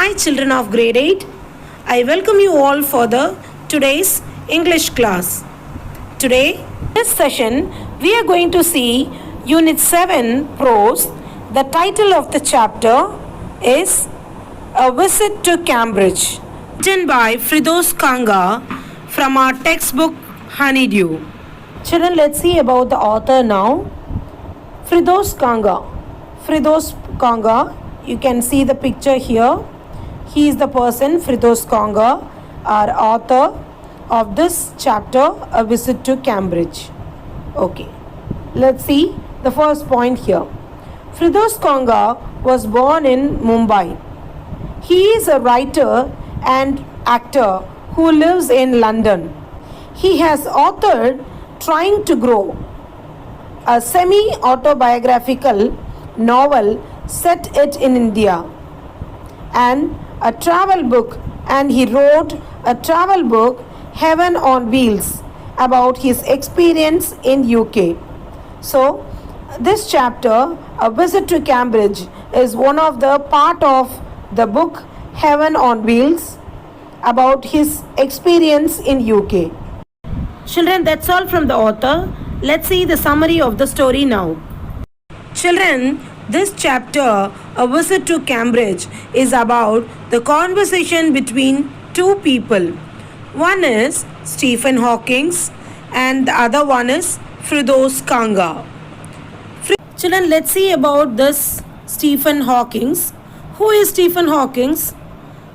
Hi children of grade 8. I welcome you all for the today's English class. Today, this session, we are going to see Unit 7 Prose. The title of the chapter is A Visit to Cambridge, written by Firdaus Kanga from our textbook Honeydew. Children, let's see about the author now. Firdaus Kanga. Firdaus Kanga, you can see the picture here. He is the person, Firdaus Kanga, our author of this chapter, A Visit to Cambridge. Okay, let's see the first point here. Firdaus Kanga was born in Mumbai. He is a writer and actor who lives in London. He has authored Trying to Grow, a semi-autobiographical novel set it in India, and a travel book, and he wrote a travel book, Heaven on Wheels, about his experience in UK. So this chapter, A Visit to Cambridge, is one of the part of the book Heaven on Wheels about his experience in UK. Children, that's all from the author. Let's see the summary of the story now. Children, this chapter, A Visit to Cambridge, is about the conversation between two people. One is Stephen Hawking and the other one is Firdaus Kanga. Children, let's see about this Stephen Hawking. Who is Stephen Hawking?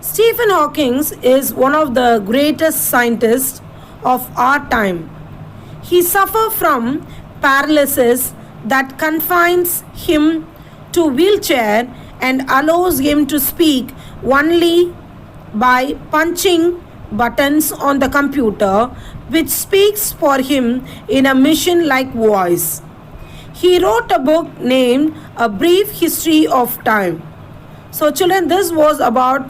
Stephen Hawking is one of the greatest scientists of our time. He suffered from paralysis that confines him to wheelchair and allows him to speak only by punching buttons on the computer, which speaks for him in a machine-like voice. He wrote a book named A Brief History of Time. So children, this was about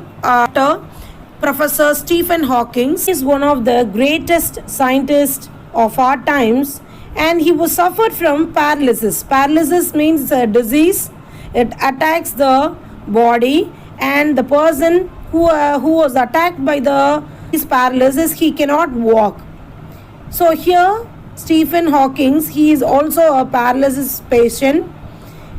Professor Stephen Hawking. He is one of the greatest scientists of our times, and he was suffered from paralysis. Paralysis means a disease. It attacks the body, and the person who was attacked by his paralysis, he cannot walk. So here Stephen Hawking, he is also a paralysis patient.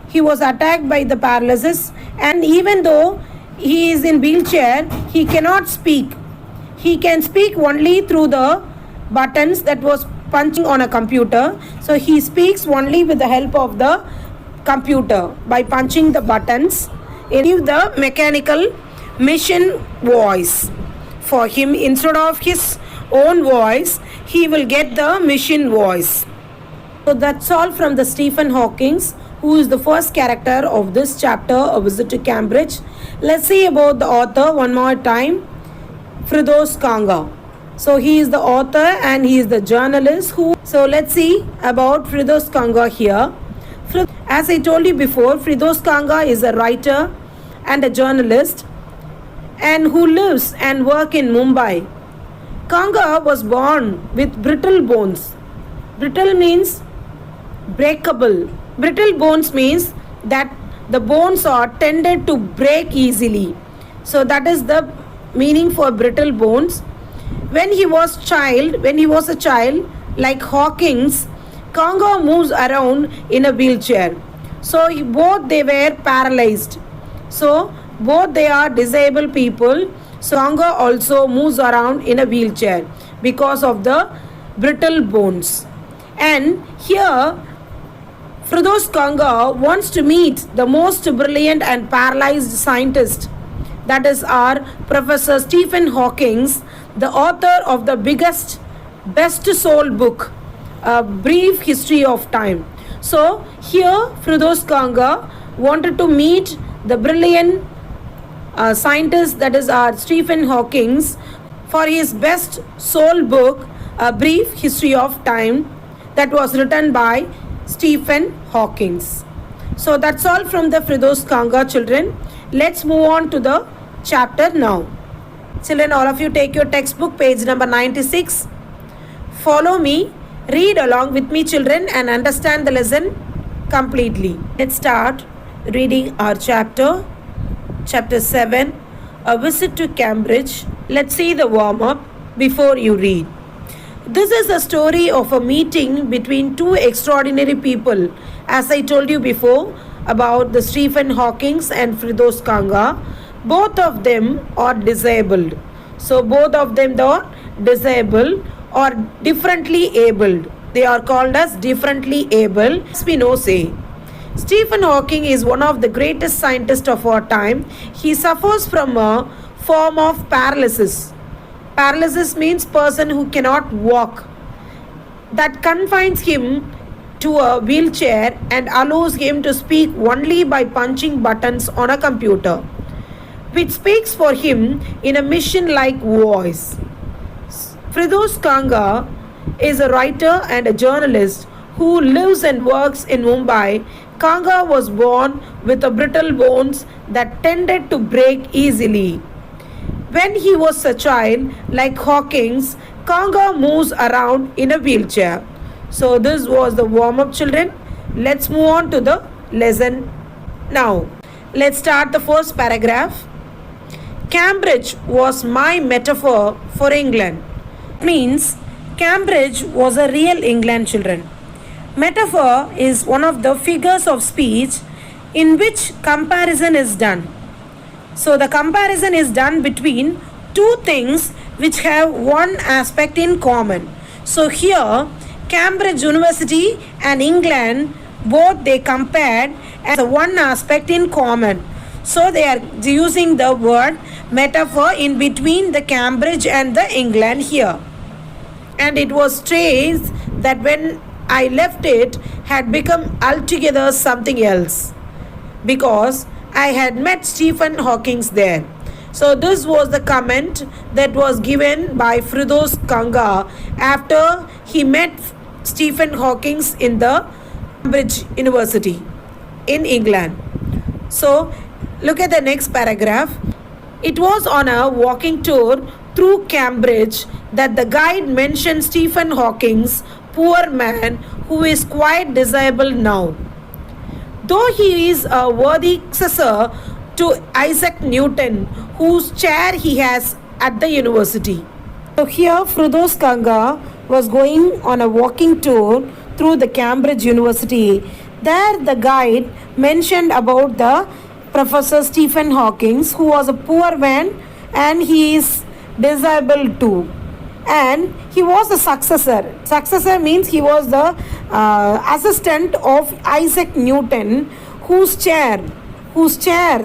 He was attacked by the paralysis, and even though he is in wheelchair, he cannot speak. He can speak only through the buttons that was punching on a computer. So he speaks only with the help of the computer by punching the buttons. It gives the mechanical machine voice for him. Instead of his own voice, he will get the machine voice. So that's all from the Stephen Hawking, who is the first character of this chapter, A Visit to Cambridge. Let's see about the author one more time. Firdaus Kanga. So he is the author and he is the journalist so let's see about Firdaus Kanga here. As I told you before, Firdaus Kanga is a writer and a journalist and who lives and works in Mumbai. Kanga was born with brittle bones. Brittle means breakable. Brittle bones means that the bones are tended to break easily. So that is the meaning for brittle bones. When he was a child, like Hawkins, Kanga moves around in a wheelchair. So both they were paralyzed. So both they are disabled people. So Kanga also moves around in a wheelchair because of the brittle bones. And here Firdaus Kanga wants to meet the most brilliant and paralyzed scientist, that is our Professor Stephen Hawking, the author of the best sold book, A Brief History of Time. So here Firdaus Kanga wanted to meet the brilliant scientist, that is our Stephen Hawking, for his best sold book, A Brief History of Time, that was written by Stephen Hawking. So that's all from the Firdaus Kanga, children. Let's move on to the chapter now. Children, all of you take your textbook, page number 96. Follow me, read along with me, children, and understand the lesson completely. Let's start reading our chapter 7, a visit to Cambridge. Let's see the warm up before you read. This is a story of a meeting between two extraordinary people, as I told you before about the Stephen Hawking and Firdaus Kanga. Both of them are disabled. So both of them are disabled or differently abled. They are called as differently able. As we know, say, Stephen Hawking is one of the greatest scientists of our time. He suffers from a form of paralysis. Paralysis means person who cannot walk. That confines him to a wheelchair and allows him to speak only by punching buttons on a computer, which speaks for him in a machine-like voice. Firdaus Kanga is a writer and a journalist who lives and works in Mumbai. Kanga was born with a brittle bones that tended to break easily. When he was a child, like Hawkins, Kanga moves around in a wheelchair. So this was the warm-up, children. Let's move on to the lesson now. Let's start the first paragraph. Cambridge was my metaphor for England. Means Cambridge was a real England, children. Metaphor is one of the figures of speech in which comparison is done. So the comparison is done between two things which have one aspect in common. So here Cambridge University and England, both they compared as one aspect in common. So they are using the word metaphor in between the Cambridge and the England here. And it was strange that when I left it had become altogether something else, because I had met Stephen Hawking there. So this was the comment that was given by Firdaus Kanga after he met Stephen Hawking in the Cambridge University in England. So look at the next paragraph. It was on a walking tour through Cambridge that the guide mentioned Stephen Hawking's poor man who is quite disabled now, though he is a worthy successor to Isaac Newton, whose chair he has at the university. So here Firdaus Kanga was going on a walking tour through the Cambridge University. There the guide mentioned about the Professor Stephen Hawking, who was a poor man and he is disabled too. And he was the successor. Successor means he was the assistant of Isaac Newton, whose chair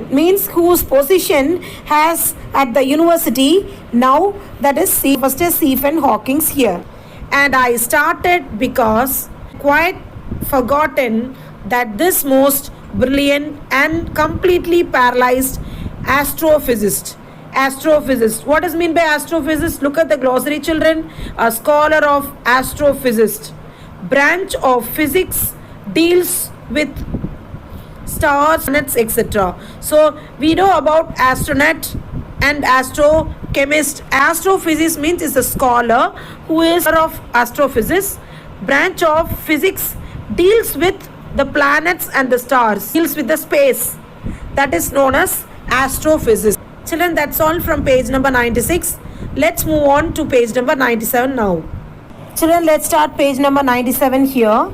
means whose position has at the university now, that is Professor Stephen Hawking here. And I started because quite forgotten that this most brilliant and completely paralyzed astrophysicist. What does mean by astrophysicist? Look at the glossary, children. A scholar of astrophysicist, branch of physics, deals with stars, planets, etc. So we know about astronaut and astrochemist. Astrophysicist means is a scholar who is of astrophysics, branch of physics, deals with the planets and the stars, deals with the space. That is known as astrophysics. Children, that's all from page number 96. Let's move on to page number 97 now. Children, let's start page number 97 here.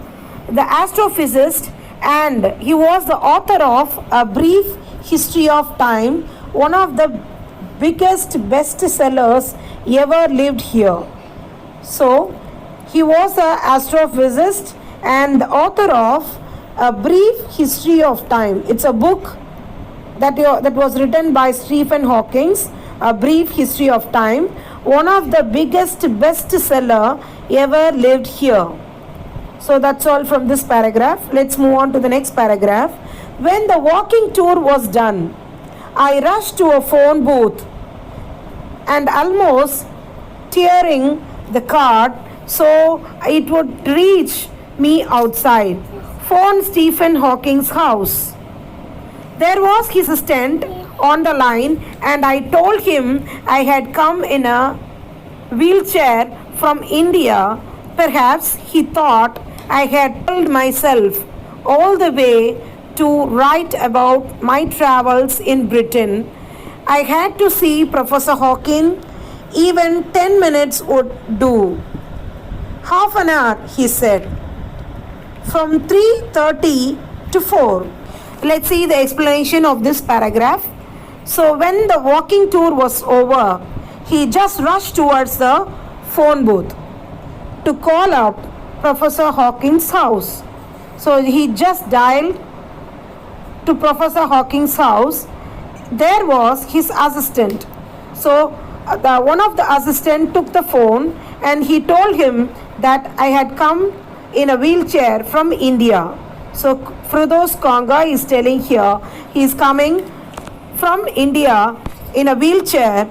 The astrophysicist, and he was the author of A Brief History of Time, one of the biggest bestsellers ever lived here. So, he was an astrophysicist and the author of A Brief History of Time. It's a book that was written by Stephen Hawking, A Brief History of Time, one of the biggest bestseller ever lived here. So that's all from this paragraph. Let's move on to the next paragraph. When the walking tour was done, I rushed to a phone booth and almost tearing the card so it would reach me outside. Phone Stephen Hawking's house. There was his assistant on the line and I told him I had come in a wheelchair from India. Perhaps he thought I had pulled myself all the way to write about my travels in Britain. I had to see Professor Hawking. Even 10 minutes would do. Half an hour, he said. From 3:30 to 4. Let's see the explanation of this paragraph. So when the walking tour was over, he just rushed towards the phone booth to call up Professor Hawking's house. So he just dialed to Professor Hawking's house. There was his assistant. So one of the assistant took the phone and he told him that I had come in a wheelchair from India. So Firdaus Konga is telling here he is coming from India in a wheelchair.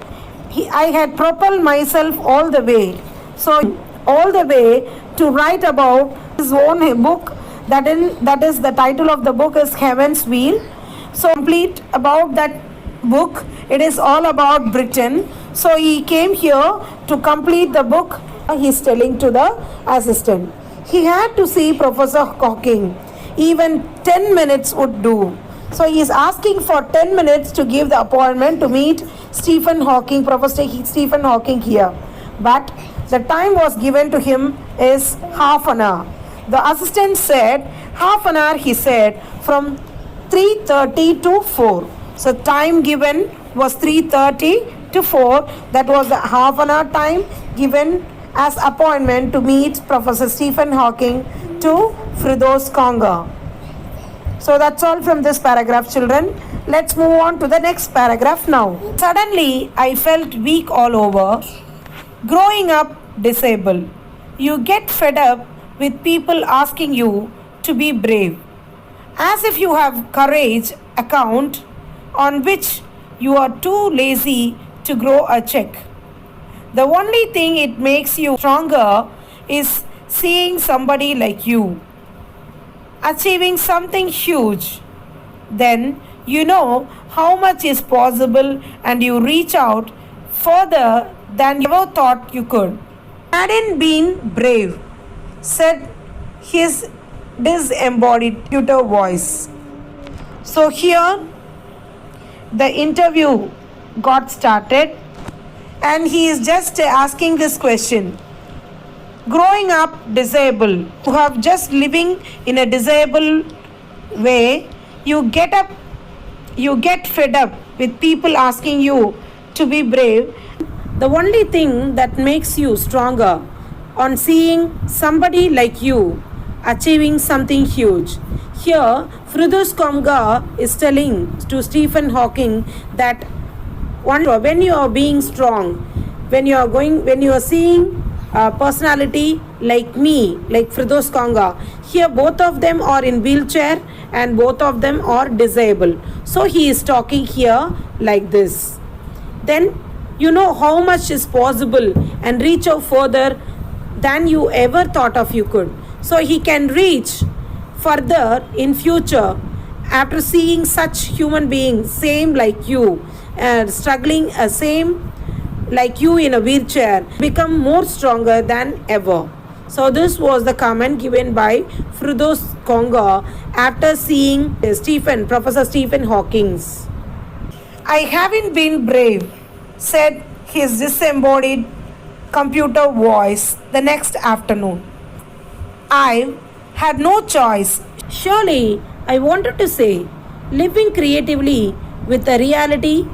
I had propelled myself all the way. So all the way to write about his own book. That is the title of the book is Heaven's Wheel. So complete about that book. It is all about Britain. So he came here to complete the book. He's telling to the assistant. He had to see Professor Hawking. Even 10 minutes would do. So he is asking for 10 minutes to give the appointment to meet Stephen Hawking, Professor Stephen Hawking here. But the time was given to him is half an hour. The assistant said half an hour, he said, from 3:30 to 4. So time given was 3:30 to 4. That was the half an hour time given as appointment to meet Professor Stephen Hawking to Firdaus Konga. So that's all from this paragraph, children. Let's move on to the next paragraph now. Suddenly, I felt weak all over. Growing up disabled, you get fed up with people asking you to be brave. As if you have courage account on which you are too lazy to grow a check. The only thing it makes you stronger is seeing somebody like you achieving something huge. Then you know how much is possible and you reach out further than you ever thought you could. Hadn't been brave, said his disembodied tutor voice. So here the interview got started and he is just asking this question. Growing up disabled, you have just living in a disabled way, you get fed up with people asking you to be brave. The only thing that makes you stronger on seeing somebody like you achieving something huge. Here, Firdaus Konga is telling to Stephen Hawking that when you are being strong, when you are seeing a personality like me, like Firdaus Konga, here both of them are in wheelchair and both of them are disabled. So he is talking here like this. Then you know how much is possible and reach out further than you ever thought of you could. So he can reach further in future after seeing such human beings same like you struggling same like you in a wheelchair, become more stronger than ever. So this was the comment given by Firdaus Konga after seeing Professor Stephen Hawking. I haven't been brave, said his disembodied computer voice the next afternoon. I had no choice. Surely, I wanted to say, living creatively with the reality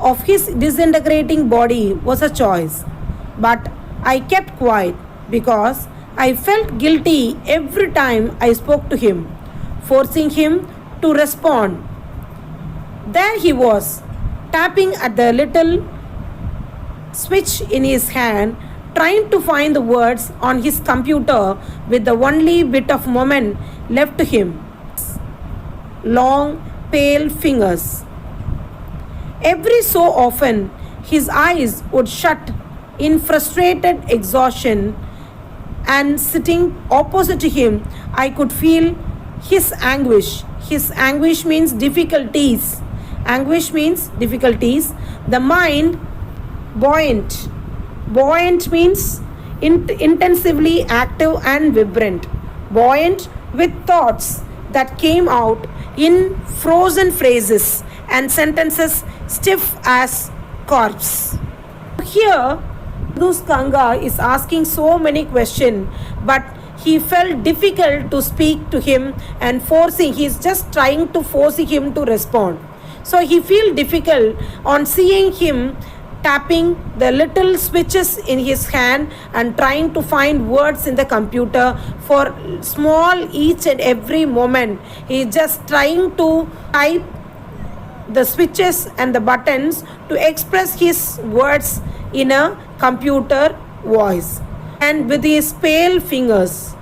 of his disintegrating body was a choice. But I kept quiet because I felt guilty every time I spoke to him, forcing him to respond. There he was, tapping at the little switch in his hand, trying to find the words on his computer with the only bit of moment left to him. Long, pale fingers. Every so often, his eyes would shut in frustrated exhaustion, and sitting opposite to him, I could feel his anguish. His anguish means difficulties. Anguish means difficulties. The mind buoyant. Buoyant means intensively active and vibrant. Buoyant with thoughts that came out in frozen phrases and sentences stiff as corpse. Here, Firdaus Kanga is asking so many questions, but he felt difficult to speak to him and he's just trying to force him to respond. So he feel difficult on seeing him tapping the little switches in his hand and trying to find words in the computer for small each and every moment. He is just trying to type the switches and the buttons to express his words in a computer voice and with his pale fingers.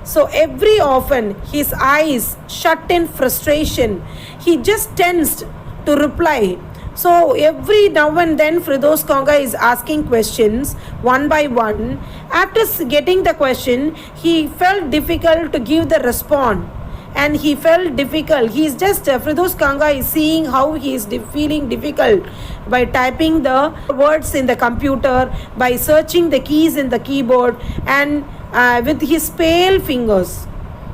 So every often his eyes shut in frustration. He just tensed to reply. So every now and then Firdaus Kanga is asking questions one by one. After getting the question, he felt difficult to give the response. And he felt difficult. He's just Firdaus Kanga is seeing how he is feeling difficult by typing the words in the computer, by searching the keys in the keyboard, and with his pale fingers.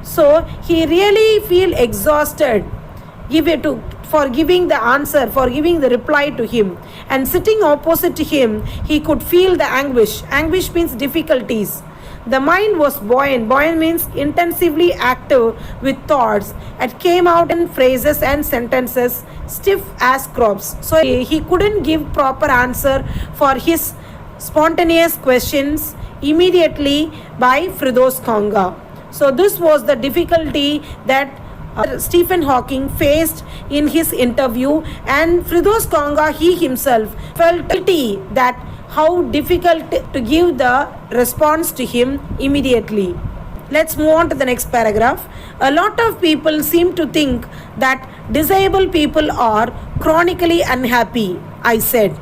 So he really feel exhausted. For giving the answer, for giving the reply to him. And sitting opposite to him, he could feel the anguish. Anguish means difficulties. The mind was buoyant. Buoyant means intensively active with thoughts. It came out in phrases and sentences stiff as crops. So he couldn't give proper answer for his spontaneous questions immediately by Firdaus Kanga. So this was the difficulty that Stephen Hawking faced in his interview, and Firdaus Kanga he himself felt guilty that how difficult to give the response to him immediately. Let's move on to the next paragraph. A lot of people seem to think that disabled people are chronically unhappy, I said.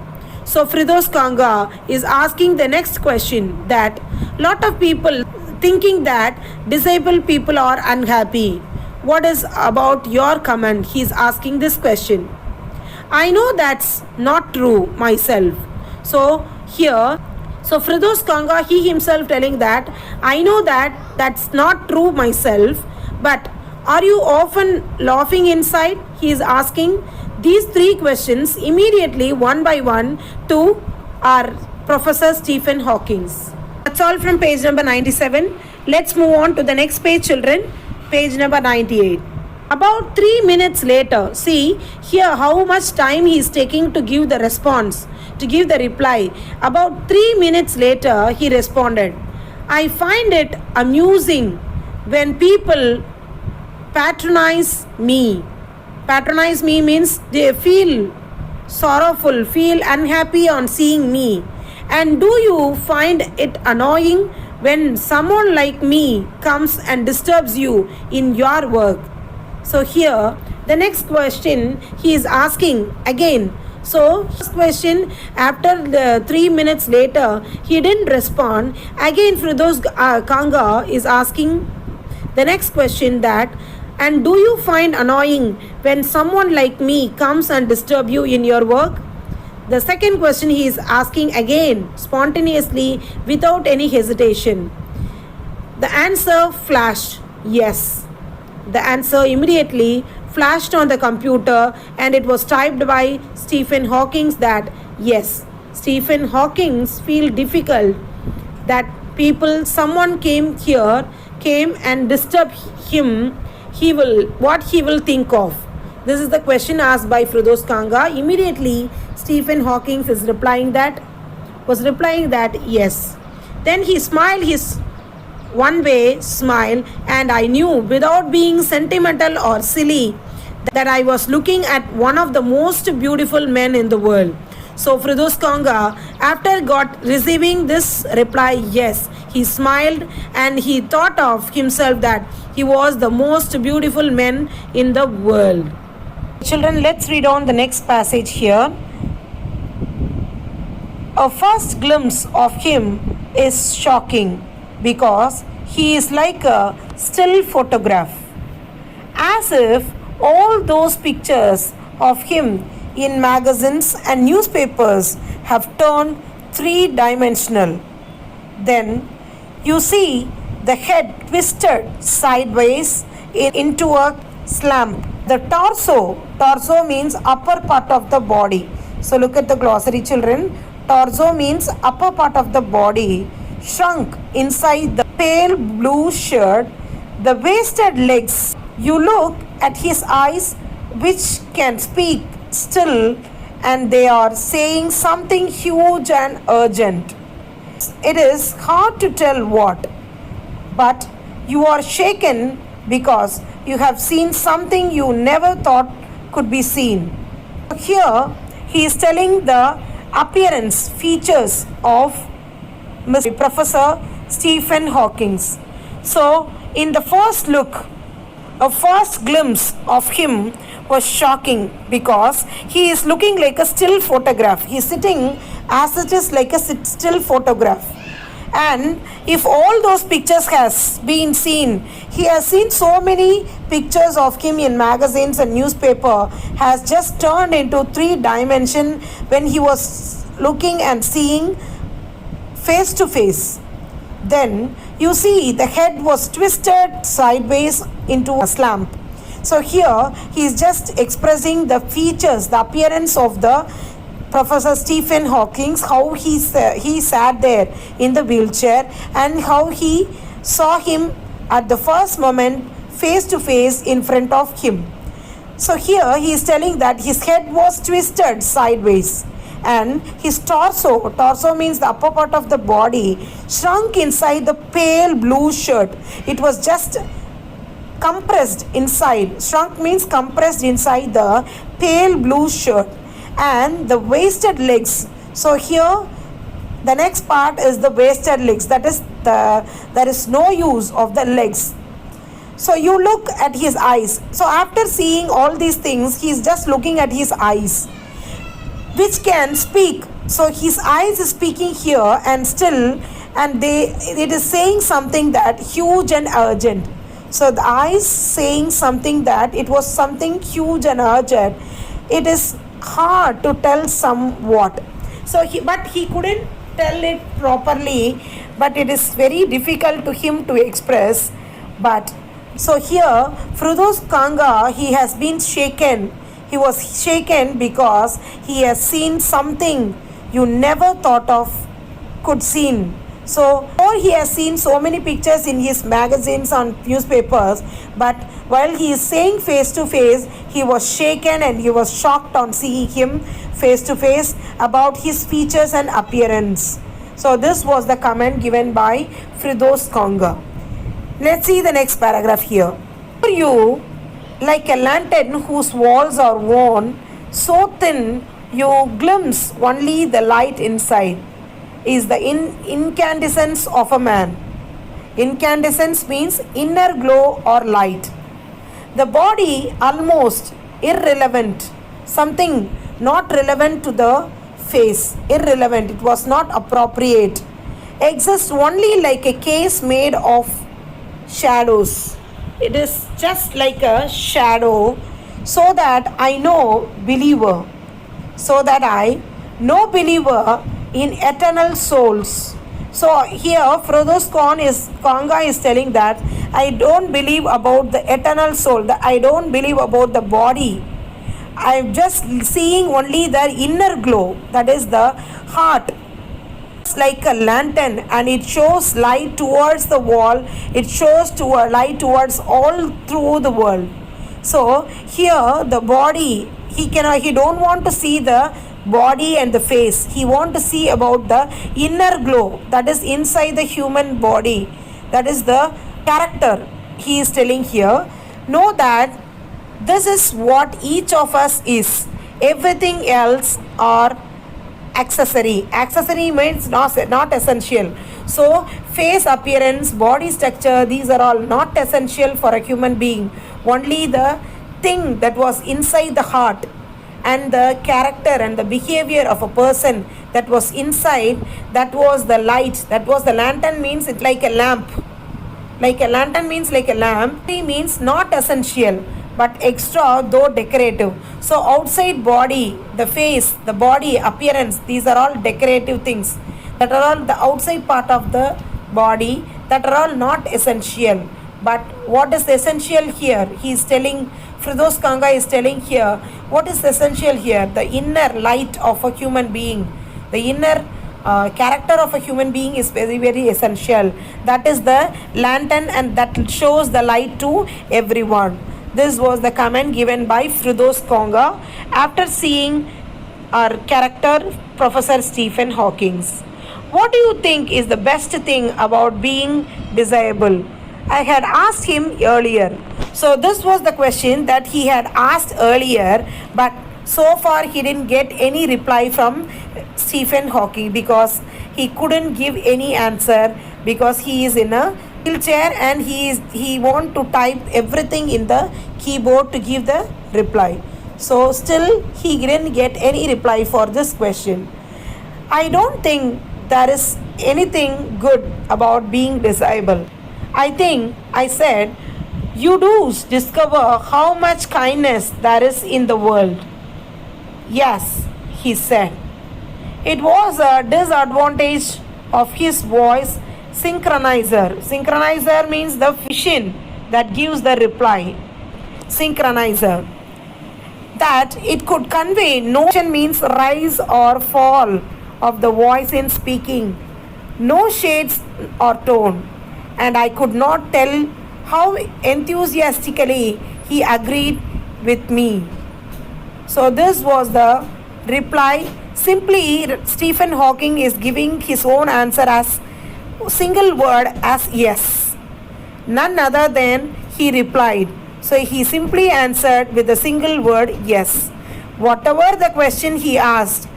So Firdaus Kanga is asking the next question, that lot of people thinking that disabled people are unhappy. What is about your comment? He is asking this question. I know that's not true myself. So Firdaus Kanga he himself telling that I know that that's not true myself, but are you often laughing inside? He is asking these three questions immediately one by one to our Professor Stephen Hawking. That's all from page number 97. Let's move on to the next page, children. Page number 98. About 3 minutes later, see here how much time he is taking to give the response, to give the reply. About 3 minutes later, he responded, I find it amusing when people patronize me. Patronize me means they feel sorrowful, feel unhappy on seeing me. And do you find it annoying when someone like me comes and disturbs you in your work? So here, the next question he is asking again. So his question after the 3 minutes later, he didn't respond. Again, Firdaus Kanga is asking the next question that, and do you find annoying when someone like me comes and disturb you in your work? The second question he is asking again, spontaneously, without any hesitation. The answer flashed, yes. The answer immediately flashed on the computer, and it was typed by Stephen Hawking that yes, Stephen Hawking feel difficult that someone came and disturbed him, what he will think of. This is the question asked by Firdaus Kanga. Immediately, Stephen Hawking was replying that yes. Then he smiled his one-way smile, and I knew without being sentimental or silly that I was looking at one of the most beautiful men in the world. So Firdaus Kanga, after receiving this reply, yes, he smiled and he thought of himself that he was the most beautiful man in the world. Children, let's read on the next passage here. A first glimpse of him is shocking because he is like a still photograph, as if all those pictures of him in magazines and newspapers have turned three-dimensional. Then you see the head twisted sideways into a slump, The torso. Torso means upper part of the body. So look at the glossary, children. Torso means upper part of the body. Shrunk inside the pale blue shirt. The wasted legs. You look at his eyes, which can speak still, and they are saying something huge and urgent. It is hard to tell what, but you are shaken because you have seen something you never thought could be seen. Here he is telling the appearance, features of Mr. Professor Stephen Hawking. So in the first look, a first glimpse of him was shocking because he is looking like a still photograph. He is sitting as it is like a still photograph. And if all those pictures has been seen, he has seen so many pictures of him in magazines and newspaper, has just turned into 3 dimension when he was looking and seeing face to face. Then you see the head was twisted sideways into a slump. So here he is just expressing the features, the appearance of the Professor Stephen Hawking, how he sat there in the wheelchair and how he saw him at the first moment face to face in front of him. So here he is telling that his head was twisted sideways and his torso means the upper part of the body, shrunk inside the pale blue shirt. It was just compressed inside. Shrunk means compressed inside the pale blue shirt. And the wasted legs. So here the next part is the wasted legs. That is there is no use of the legs. So you look at his eyes. So after seeing all these things, he is just looking at his eyes, which can speak. So his eyes is speaking here and still, and it is saying something that huge and urgent. So the eyes saying something that it was something huge and urgent. It is hard to tell somewhat. So but he couldn't tell it properly, but it is very difficult to him to express. But so here Firdaus Kanga, he has been shaken. He was shaken because he has seen something you never thought of could seen. So, or he has seen so many pictures in his magazines and newspapers, but while he is saying face to face, he was shaken and he was shocked on seeing him face to face about his features and appearance. So, this was the comment given by Firdaus Kanga. Let's see the next paragraph here. For you, like a lantern whose walls are worn so thin you glimpse only the light inside, is the incandescence of a man. Incandescence means inner glow or light. The body almost irrelevant, something not relevant to the face, irrelevant, it was not appropriate, exists only like a case made of shadows. It is just like a shadow, so that I know believer, so that I know believer in eternal souls. So here Firdaus Kanga is telling that I don't believe about the eternal soul, that I don't believe about the body. I'm just seeing only the inner glow, that is the heart. It's like a lantern and it shows light towards the wall, it shows light towards all through the world. So here the body, he don't want to see the body and the face. He want to see about the inner glow that is inside the human body. That is the character he is telling here. Know that this is what each of us is. Everything else are accessory. Accessory means not essential. So face appearance, body structure, these are all not essential for a human being. Only the thing that was inside the heart and the character and the behavior of a person that was inside, that was the light, that was the lantern, means it's like a lamp. Like a lantern means like a lamp. It means not essential but extra though decorative. So outside body, the face, the body, appearance, these are all decorative things. That are all the outside part of the body, that are all not essential. But what is essential here? He is telling Firdaus Kanga is telling here what is essential here, the inner light of a human being, the inner character of a human being is very, very essential. That is the lantern, and that shows the light to everyone. This was the comment given by Firdaus Kanga after seeing our character Professor Stephen Hawking. What do you think is the best thing about being disabled? I had asked him earlier. So this was the question that he had asked earlier, but so far he didn't get any reply from Stephen Hawking because he couldn't give any answer because he is in a wheelchair and he want to type everything in the keyboard to give the reply. So still he didn't get any reply for this question. I don't think there is anything good about being disabled. I think I said you do discover how much kindness there is in the world. Yes, he said. It was a disadvantage of his voice synchronizer. Synchronizer means the machine that gives the reply. Synchronizer. That it could convey no means rise or fall of the voice in speaking, no shades or tone, and I could not tell how enthusiastically he agreed with me. So this was the reply. Simply Stephen Hawking is giving his own answer as single word as yes. None other than he replied. So he simply answered with a single word yes. Whatever the question he asked,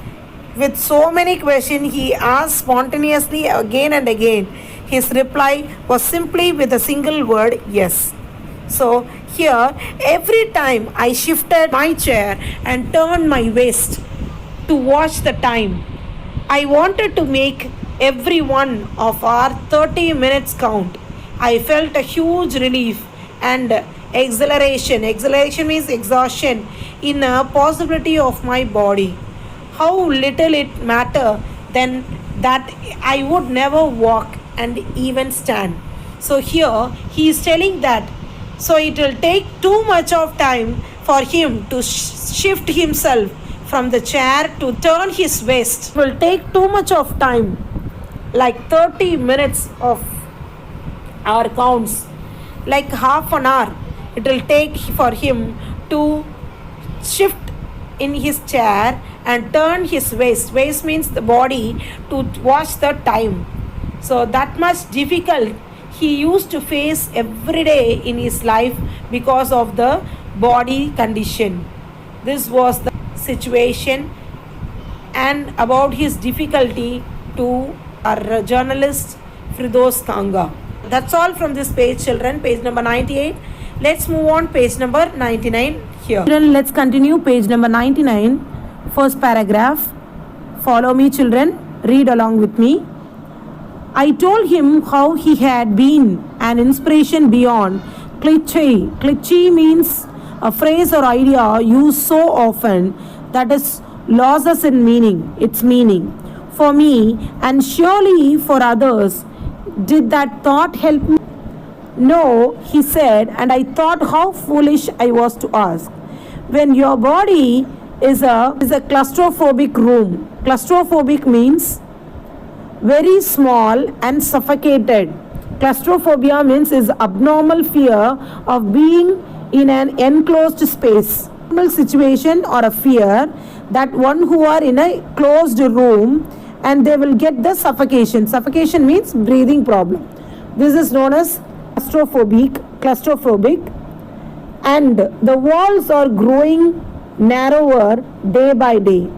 with so many questions he asked spontaneously again and again, his reply was simply with a single word yes. So here every time I shifted my chair and turned my waist to watch the time, I wanted to make every one of our 30 minutes count. I felt a huge relief and exhilaration. Exhilaration means exhaustion in a possibility of my body. How little it mattered then that I would never walk and even stand. So here he is telling that so it will take too much of time for him to shift himself from the chair to turn his waist. It will take too much of time, like 30 minutes of our counts, like half an hour it will take for him to shift in his chair and turn his waist. Waist means the body, to watch the time. So that much difficult he used to face every day in his life because of the body condition. This was the situation and about his difficulty to our journalist Firdaus Kanga. That's all from this page, children. Page number 98. Let's move on page number 99 here. Children, let's continue page number 99. First paragraph. Follow me, children. Read along with me. I told him how he had been an inspiration beyond cliché. Cliché means a phrase or idea used so often that is loses in meaning, its meaning. For me and surely for others, did that thought help me? No, he said, and I thought how foolish I was to ask. When your body is a claustrophobic room. Claustrophobic means very small and suffocated. Claustrophobia means is abnormal fear of being in an enclosed space. Normal situation or a fear that one who are in a closed room and they will get the suffocation. Suffocation means breathing problem. This is known as claustrophobic, and the walls are growing narrower day by day.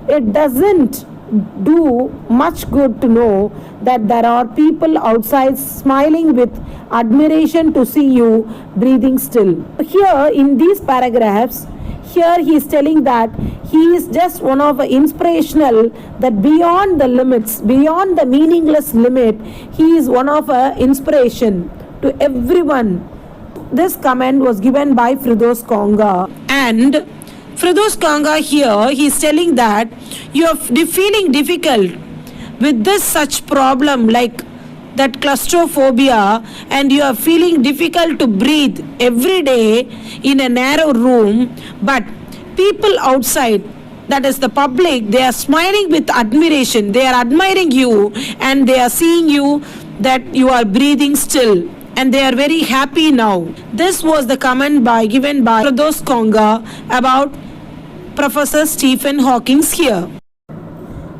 It doesn't do much good to know that there are people outside smiling with admiration to see you breathing still. Here in these paragraphs, here he is telling that he is just one of the inspirational, that beyond the limits, beyond the meaningless limit, he is one of a inspiration to everyone. This comment was given by Firdaus Kanga, and Firdaus Kanga here he is telling that you are feeling difficult with this such problem like that claustrophobia and you are feeling difficult to breathe every day in a narrow room, but people outside, that is the public, they are smiling with admiration, they are admiring you, and they are seeing you that you are breathing still, and they are very happy now. This was the comment given by Firdaus Konga about Professor Stephen Hawking here.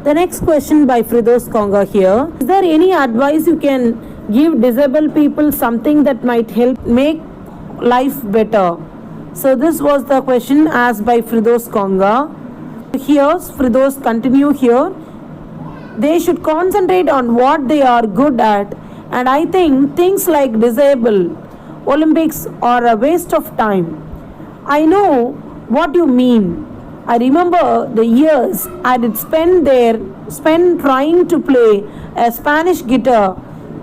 The next question by Firdaus Konga here. Is there any advice you can give disabled people, something that might help make life better? So this was the question asked by Firdaus Konga. Here Firdaus continue here. They should concentrate on what they are good at, and I think things like disabled Olympics are a waste of time. I know what you mean. I remember the years I did spend trying to play a Spanish guitar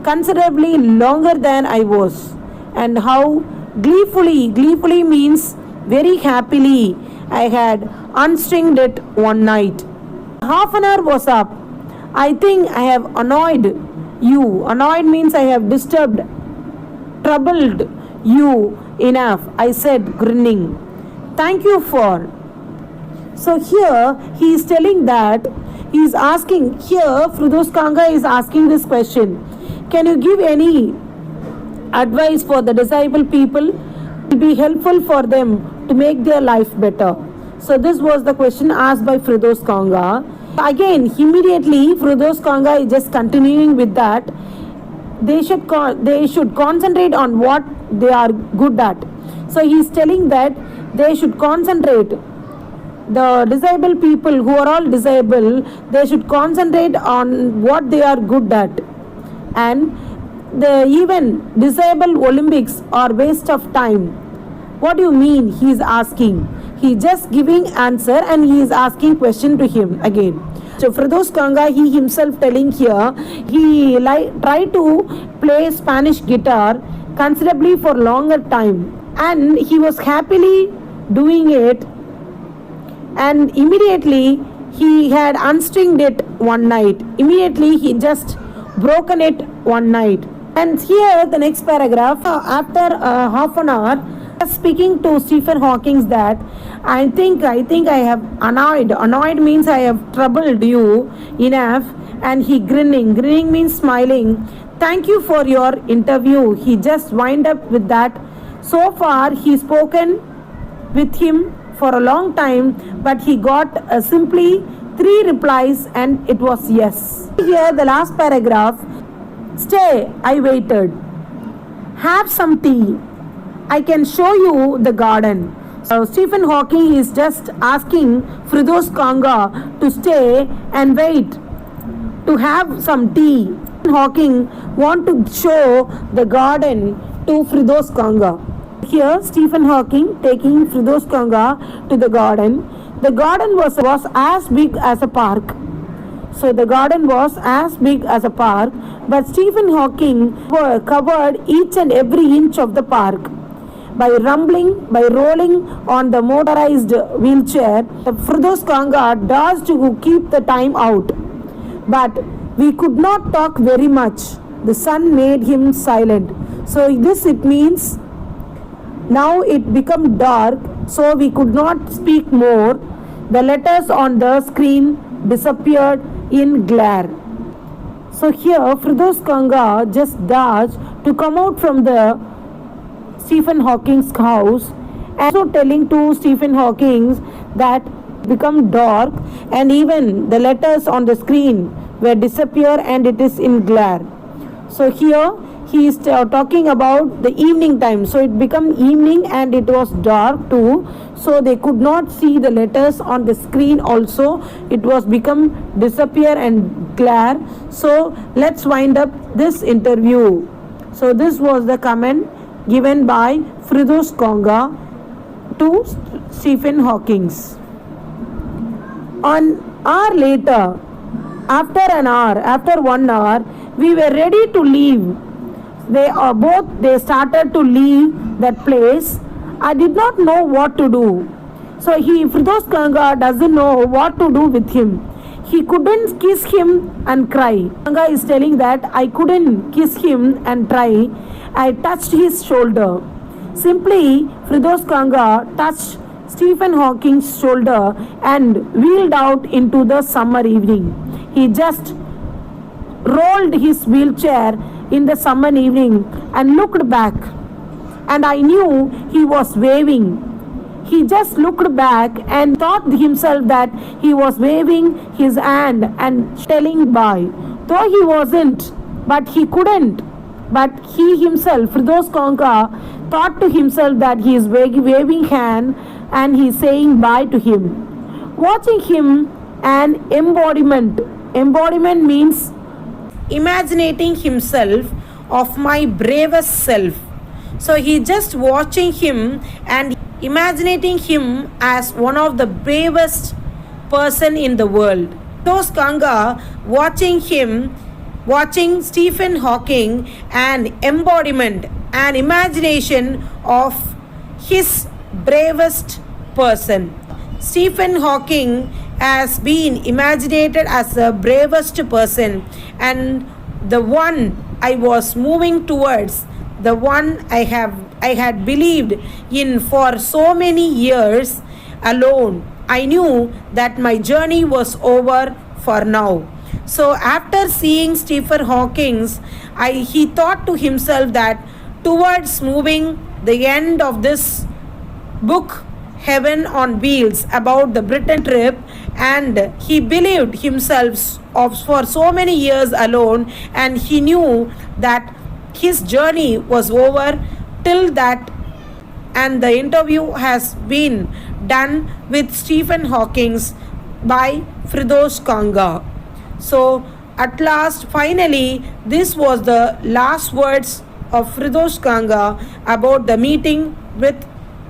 considerably longer than I was, and how gleefully means very happily, I had unstringed it one night. Half an hour was up. I think I have annoyed you. Annoyed means I have troubled you enough, I said, grinning. Thank you for. So here he is telling that he is asking, here Firdaus Konga is asking this question. Can you give any advice for the disabled people? It will be helpful for them to make their life better. So this was the question asked by Firdaus Konga. Again, immediately Firdaus Konga is just continuing with that. They should concentrate on what they are good at. So he is telling that they should concentrate. The disabled people who are all disabled, they should concentrate on what they are good at. And the even disabled Olympics are waste of time. What do you mean? He is asking. He is just giving answer and he is asking question to him again. So Firdaus Konga, he himself telling here, he tried to play Spanish guitar considerably for longer time, and he was happily doing it, and immediately he had unstringed it one night. Immediately he just broken it one night. And here the next paragraph, after half an hour, speaking to Stephen Hawking that I think I have annoyed means I have troubled you enough, and he grinning means smiling. Thank you for your interview. He just wind up with that. So far he spoken with him for a long time, but he got simply 3 replies, and it was yes. Here the last paragraph. Stay, I waited. Have some tea. I can show you the garden. So Stephen Hawking is just asking Firdaus Konga to stay and wait to have some tea. Hawking want to show the garden to Firdaus Konga. Here Stephen Hawking taking Firdaus Konga to the garden. The garden was as big as a park. So the garden was as big as a park, but Stephen Hawking covered each and every inch of the park. By rolling on the motorized wheelchair, Firdaus Konga dodged to keep the time out. But we could not talk very much. The sun made him silent. So it means now it became dark, so we could not speak more. The letters on the screen disappeared in glare. So here Firdaus Konga just dodged to come out from the Stephen Hawking's house, and also telling to Stephen Hawking that become dark, and even the letters on the screen were disappear and it is in glare. So here he is talking about the evening time. So it become evening and it was dark too. So they could not see the letters on the screen also. It was become disappear and glare. So let's wind up this interview. So this was the comment given by Firdaus Konga to Stephen Hawking. An hour later, after 1 hour, we were ready to leave. They started to leave that place. I did not know what to do. So Firdaus Konga doesn't know what to do with him. he couldn't kiss him and cry. Kanga is telling that I couldn't kiss him and try. I touched his shoulder. Simply, Firdaus Kanga touched Stephen Hawking's shoulder and wheeled out into the summer evening. He just rolled his wheelchair in the summer evening and looked back. And I knew he was waving. He just looked back and thought himself that he was waving his hand and telling bye. Though he wasn't, but he couldn't. But he himself, Firdaus Kanga, thought to himself that he is waving hand and he is saying bye to him. Watching him, an embodiment. Embodiment means imaginating himself of my bravest self. So he just watching him and imagining him as one of the bravest person in the world. Firdaus Kanga watching Stephen Hawking, an embodiment, an imagination of his bravest person. Stephen Hawking has been imaginated as the bravest person and the one I was moving towards, the one I had believed in for so many years alone. I knew that my journey was over for now. So after seeing Stephen Hawking, he thought to himself that towards moving the end of this book, Heaven on Wheels, about the Britain trip, and he believed himself for so many years alone, and he knew that his journey was over till that, and the interview has been done with Stephen Hawking by Firdaus Kanga. So at last, finally, this was the last words of Firdaus Kanga about the meeting with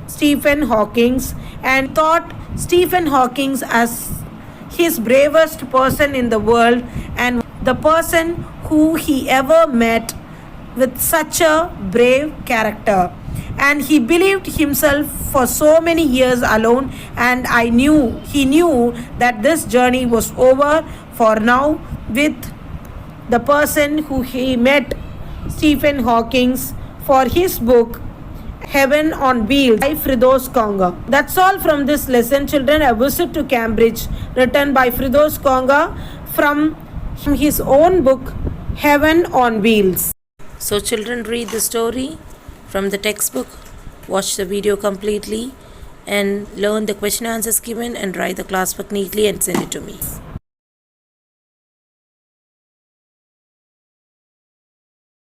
Stephen Hawking, and thought Stephen Hawking as his bravest person in the world and the person who he ever met with such a brave character. And he believed himself for so many years alone, and he knew that this journey was over for now with the person who he met, Stephen Hawking, for his book Heaven on Wheels by Firdaus Kanga. That's all from this lesson, children. A visit to Cambridge, written by Firdaus Kanga from his own book Heaven on Wheels. So children, read the story from the textbook, watch the video completely, and learn the question answers given, and write the class work neatly and send it to me.